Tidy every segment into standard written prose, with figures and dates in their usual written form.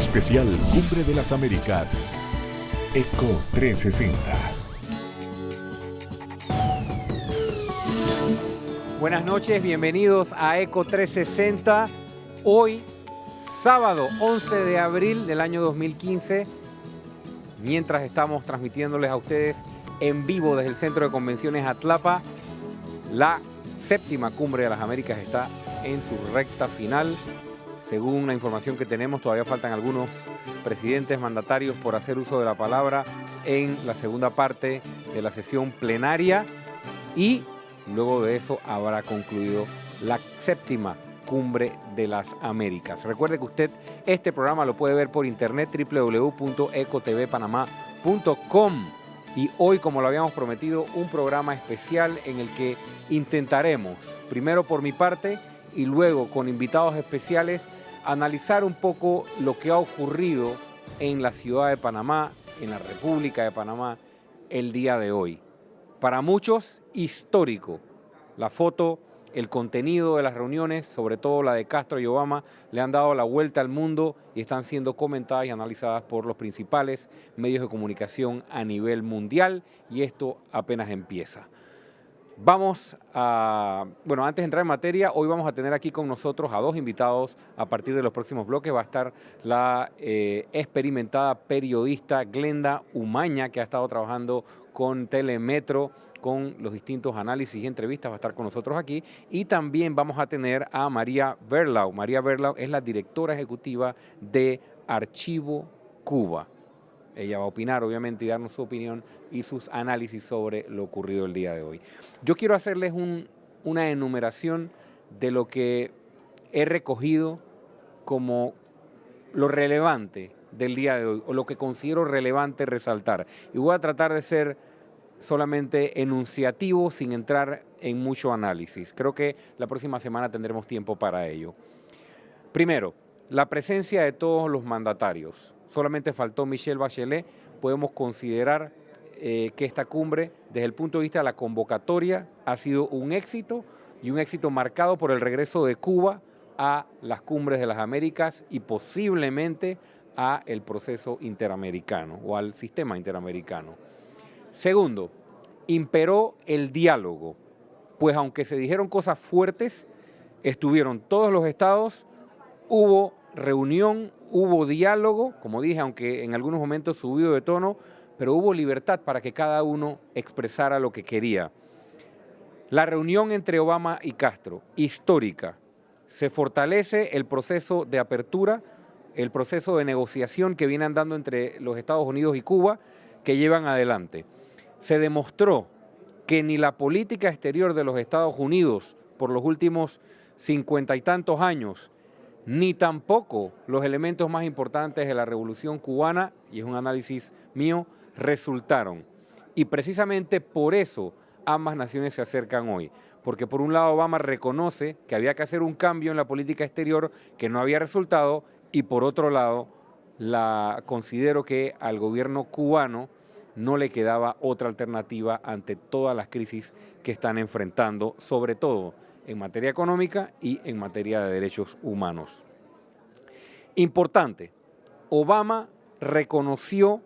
Especial Cumbre de las Américas. ECO 360. Buenas noches, bienvenidos a ECO 360. Hoy, sábado 11 de abril del año 2015, mientras estamos transmitiéndoles a ustedes en vivo desde el Centro de Convenciones Atlapa, la séptima Cumbre de las Américas está en su recta final. Según la información que tenemos, todavía faltan algunos presidentes mandatarios por hacer uso de la palabra en la segunda parte de la sesión plenaria y luego de eso habrá concluido la séptima Cumbre de las Américas. Recuerde que usted este programa lo puede ver por internet www.ecotvpanamá.com y hoy, como lo habíamos prometido, un programa especial en el que intentaremos, primero por mi parte y luego con invitados especiales, analizar un poco lo que ha ocurrido en la ciudad de Panamá, en la República de Panamá, el día de hoy. Para muchos, histórico. La foto, el contenido de las reuniones, sobre todo la de Castro y Obama, le han dado la vuelta al mundo y están siendo comentadas y analizadas por los principales medios de comunicación a nivel mundial, y esto apenas empieza. Vamos a, antes de entrar en materia, hoy vamos a tener aquí con nosotros a dos invitados a partir de los próximos bloques. Va a estar la experimentada periodista Glenda Umaña, que ha estado trabajando con Telemetro, con los distintos análisis y entrevistas, va a estar con nosotros aquí. Y también vamos a tener a María Berlau. María Berlau es la directora ejecutiva de Archivo Cuba. Ella va a opinar, obviamente, y darnos su opinión y sus análisis sobre lo ocurrido el día de hoy. Yo quiero hacerles una enumeración de lo que he recogido como lo relevante del día de hoy, o lo que considero relevante resaltar. Y voy a tratar de ser solamente enunciativo, sin entrar en mucho análisis. Creo que la próxima semana tendremos tiempo para ello. Primero, la presencia de todos los mandatarios. Solamente faltó Michelle Bachelet. Podemos considerar que esta cumbre, desde el punto de vista de la convocatoria, ha sido un éxito, y un éxito marcado por el regreso de Cuba a las cumbres de las Américas y posiblemente a el proceso interamericano o al sistema interamericano. Segundo, imperó el diálogo, pues aunque se dijeron cosas fuertes, estuvieron todos los estados, hubo reunión, hubo diálogo, como dije, aunque en algunos momentos subido de tono, pero hubo libertad para que cada uno expresara lo que quería. La reunión entre Obama y Castro, histórica. Se fortalece el proceso de apertura, el proceso de negociación que viene andando entre los Estados Unidos y Cuba, que llevan adelante. Se demostró que ni la política exterior de los Estados Unidos por los últimos 50 y tantos años, ni tampoco los elementos más importantes de la Revolución Cubana, y es un análisis mío, resultaron. Y precisamente por eso ambas naciones se acercan hoy. Porque por un lado Obama reconoce que había que hacer un cambio en la política exterior que no había resultado, y por otro lado considero que al gobierno cubano no le quedaba otra alternativa ante todas las crisis que están enfrentando, sobre todo en materia económica y en materia de derechos humanos. Importante, Obama reconoció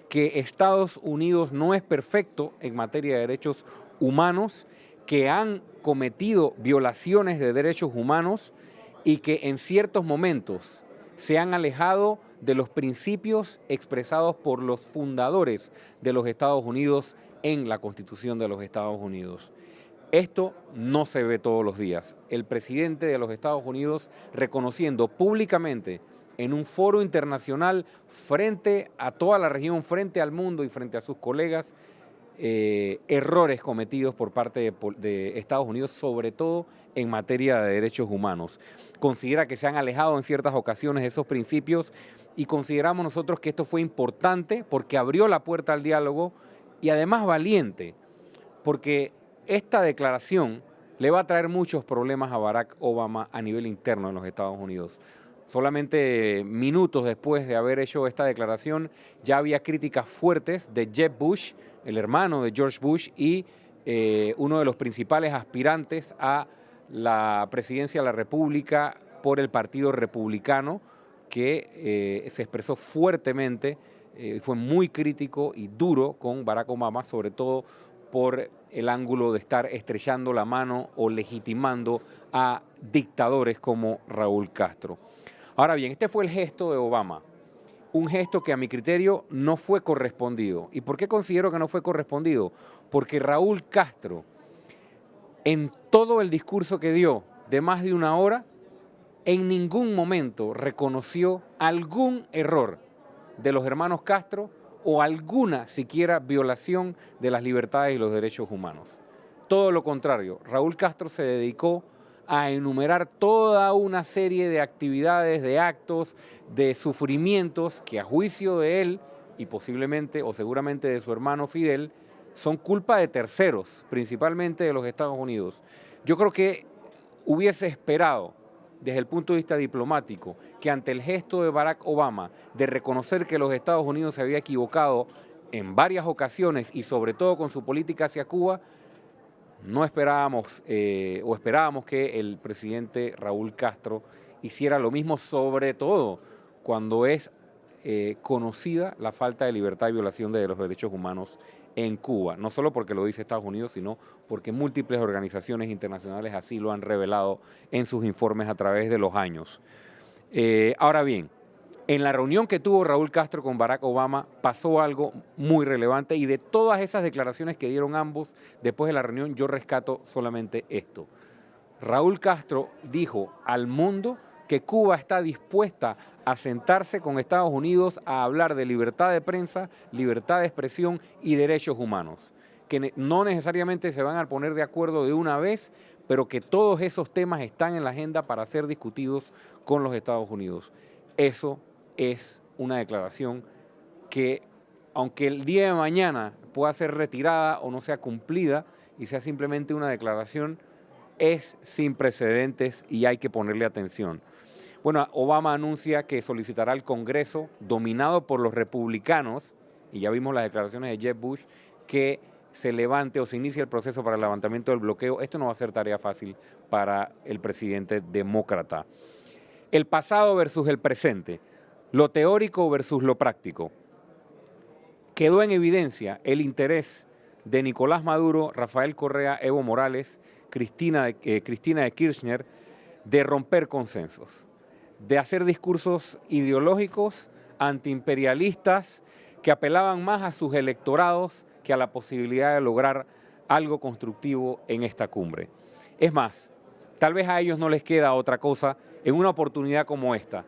que Estados Unidos no es perfecto en materia de derechos humanos, que han cometido violaciones de derechos humanos y que en ciertos momentos se han alejado de los principios expresados por los fundadores de los Estados Unidos en la Constitución de los Estados Unidos. Esto no se ve todos los días. El presidente de los Estados Unidos reconociendo públicamente en un foro internacional frente a toda la región, frente al mundo y frente a sus colegas, errores cometidos por parte de Estados Unidos, sobre todo en materia de derechos humanos. Considera que se han alejado en ciertas ocasiones de esos principios, y consideramos nosotros que esto fue importante porque abrió la puerta al diálogo, y además valiente, porque esta declaración le va a traer muchos problemas a Barack Obama a nivel interno en los Estados Unidos. Solamente minutos después de haber hecho esta declaración, ya había críticas fuertes de Jeb Bush, el hermano de George Bush, y uno de los principales aspirantes a la presidencia de la República por el Partido Republicano, que se expresó fuertemente, fue muy crítico y duro con Barack Obama, sobre todo por el ángulo de estar estrechando la mano o legitimando a dictadores como Raúl Castro. Ahora bien, este fue el gesto de Obama, un gesto que a mi criterio no fue correspondido. ¿Y por qué considero que no fue correspondido? Porque Raúl Castro, en todo el discurso que dio de más de una hora, en ningún momento reconoció algún error de los hermanos Castro o alguna siquiera violación de las libertades y los derechos humanos. Todo lo contrario, Raúl Castro se dedicó a enumerar toda una serie de actividades, de actos, de sufrimientos que a juicio de él y posiblemente o seguramente de su hermano Fidel son culpa de terceros, principalmente de los Estados Unidos. Yo creo que hubiese esperado desde el punto de vista diplomático, que ante el gesto de Barack Obama de reconocer que los Estados Unidos se había equivocado en varias ocasiones y sobre todo con su política hacia Cuba, no esperábamos o esperábamos que el presidente Raúl Castro hiciera lo mismo, sobre todo cuando es conocida la falta de libertad y violación de los derechos humanos en Cuba, no solo porque lo dice Estados Unidos, sino porque múltiples organizaciones internacionales así lo han revelado en sus informes a través de los años. Ahora bien, en la reunión que tuvo Raúl Castro con Barack Obama pasó algo muy relevante y de todas esas declaraciones que dieron ambos después de la reunión yo rescato solamente esto. Raúl Castro dijo al mundo que Cuba está dispuesta a sentarse con Estados Unidos a hablar de libertad de prensa, libertad de expresión y derechos humanos, que no necesariamente se van a poner de acuerdo de una vez, pero que todos esos temas están en la agenda para ser discutidos con los Estados Unidos. Eso es una declaración que, aunque el día de mañana pueda ser retirada o no sea cumplida y sea simplemente una declaración, es sin precedentes y hay que ponerle atención. Bueno, Obama anuncia que solicitará al Congreso, dominado por los republicanos, y ya vimos las declaraciones de Jeb Bush, que se levante o se inicie el proceso para el levantamiento del bloqueo. Esto no va a ser tarea fácil para el presidente demócrata. El pasado versus el presente, lo teórico versus lo práctico. Quedó en evidencia el interés de Nicolás Maduro, Rafael Correa, Evo Morales, Cristina de Kirchner, de romper consensos, de hacer discursos ideológicos, antiimperialistas, que apelaban más a sus electorados que a la posibilidad de lograr algo constructivo en esta cumbre. Es más, tal vez a ellos no les queda otra cosa en una oportunidad como esta.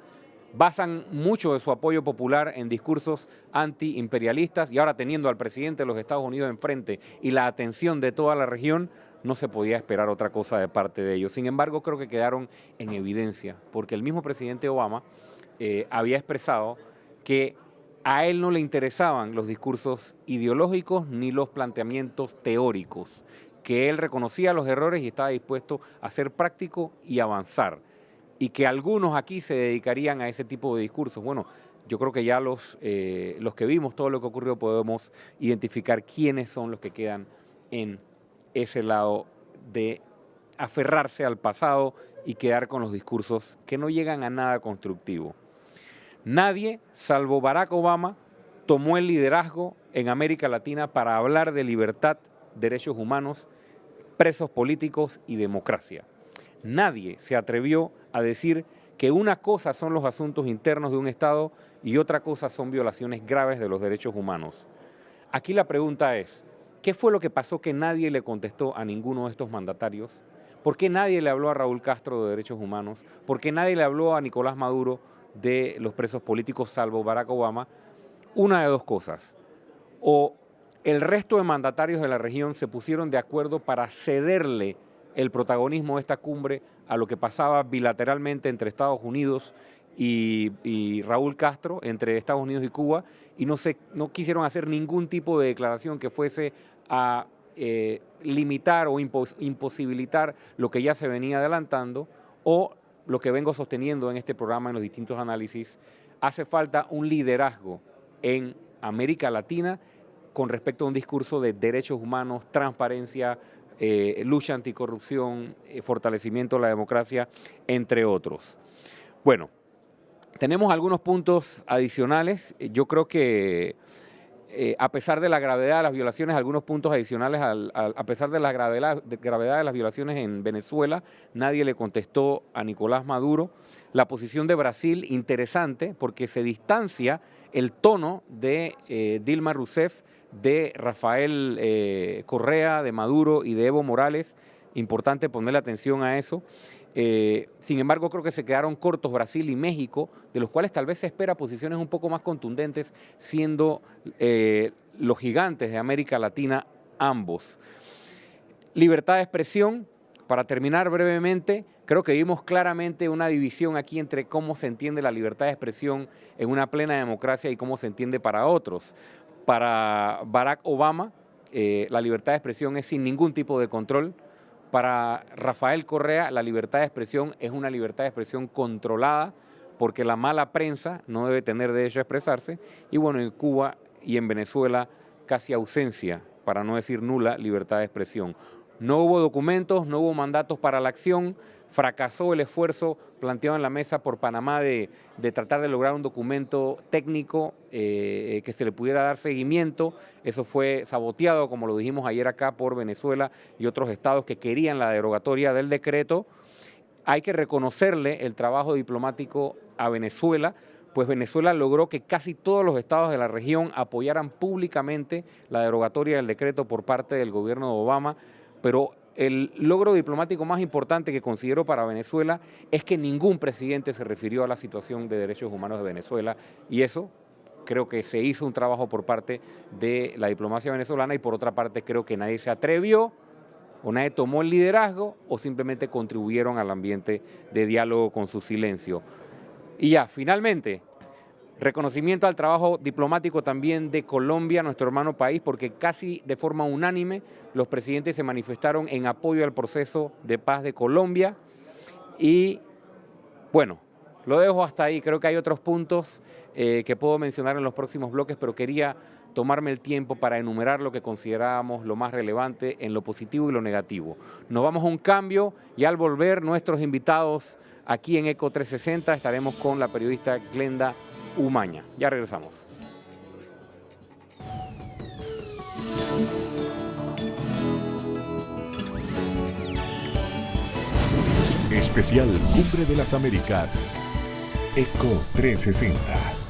Basan mucho de su apoyo popular en discursos antiimperialistas y ahora teniendo al presidente de los Estados Unidos enfrente y la atención de toda la región, no se podía esperar otra cosa de parte de ellos. Sin embargo, creo que quedaron en evidencia, porque el mismo presidente Obama había expresado que a él no le interesaban los discursos ideológicos ni los planteamientos teóricos, que él reconocía los errores y estaba dispuesto a ser práctico y avanzar, y que algunos aquí se dedicarían a ese tipo de discursos. Bueno, yo creo que ya los que vimos todo lo que ocurrió podemos identificar quiénes son los que quedan en ese lado de aferrarse al pasado y quedar con los discursos que no llegan a nada constructivo. Nadie, salvo Barack Obama, tomó el liderazgo en América Latina para hablar de libertad, derechos humanos, presos políticos y democracia. Nadie se atrevió a decir que una cosa son los asuntos internos de un Estado y otra cosa son violaciones graves de los derechos humanos. Aquí la pregunta es, ¿qué fue lo que pasó que nadie le contestó a ninguno de estos mandatarios? ¿Por qué nadie le habló a Raúl Castro de derechos humanos? ¿Por qué nadie le habló a Nicolás Maduro de los presos políticos salvo Barack Obama? Una de dos cosas. O el resto de mandatarios de la región se pusieron de acuerdo para cederle el protagonismo de esta cumbre a lo que pasaba bilateralmente entre Estados Unidos y Raúl Castro, entre Estados Unidos y Cuba, y no quisieron hacer ningún tipo de declaración que fuese a limitar o imposibilitar lo que ya se venía adelantando, o lo que vengo sosteniendo en este programa en los distintos análisis, hace falta un liderazgo en América Latina con respecto a un discurso de derechos humanos, transparencia, lucha anticorrupción, fortalecimiento de la democracia, entre otros. Bueno, Tenemos algunos puntos adicionales. Yo creo que a pesar de la gravedad de las violaciones, algunos puntos adicionales, a pesar de la gravedad de las violaciones en Venezuela, nadie le contestó a Nicolás Maduro. La posición de Brasil, interesante, porque se distancia el tono de Dilma Rousseff, de Rafael Correa, de Maduro y de Evo Morales. Importante ponerle atención a eso. Sin embargo, creo que se quedaron cortos Brasil y México, de los cuales tal vez se espera posiciones un poco más contundentes, siendo los gigantes de América Latina ambos. Libertad de expresión, para terminar brevemente, creo que vimos claramente una división aquí entre cómo se entiende la libertad de expresión en una plena democracia y cómo se entiende para otros. Para Barack Obama, la libertad de expresión es sin ningún tipo de control. Para Rafael Correa, la libertad de expresión es una libertad de expresión controlada, porque la mala prensa no debe tener derecho a expresarse. Y bueno, en Cuba y en Venezuela, casi ausencia, para no decir nula, libertad de expresión. No hubo documentos, no hubo mandatos para la acción, fracasó el esfuerzo planteado en la mesa por Panamá de tratar de lograr un documento técnico que se le pudiera dar seguimiento. Eso fue saboteado, como lo dijimos ayer acá, por Venezuela y otros estados que querían la derogatoria del decreto. Hay que reconocerle el trabajo diplomático a Venezuela, pues Venezuela logró que casi todos los estados de la región apoyaran públicamente la derogatoria del decreto por parte del gobierno de Obama. Pero el logro diplomático más importante que considero para Venezuela es que ningún presidente se refirió a la situación de derechos humanos de Venezuela, y eso creo que se hizo un trabajo por parte de la diplomacia venezolana, y por otra parte creo que nadie se atrevió o nadie tomó el liderazgo o simplemente contribuyeron al ambiente de diálogo con su silencio. Y ya, finalmente, reconocimiento al trabajo diplomático también de Colombia, nuestro hermano país, porque casi de forma unánime los presidentes se manifestaron en apoyo al proceso de paz de Colombia. Y bueno, lo dejo hasta ahí. Creo que hay otros puntos que puedo mencionar en los próximos bloques, pero quería tomarme el tiempo para enumerar lo que considerábamos lo más relevante en lo positivo y lo negativo. Nos vamos a un cambio y al volver nuestros invitados aquí en ECO 360 estaremos con la periodista Glenda Umaña. Ya regresamos. Especial Cumbre de las Américas. ECO 360.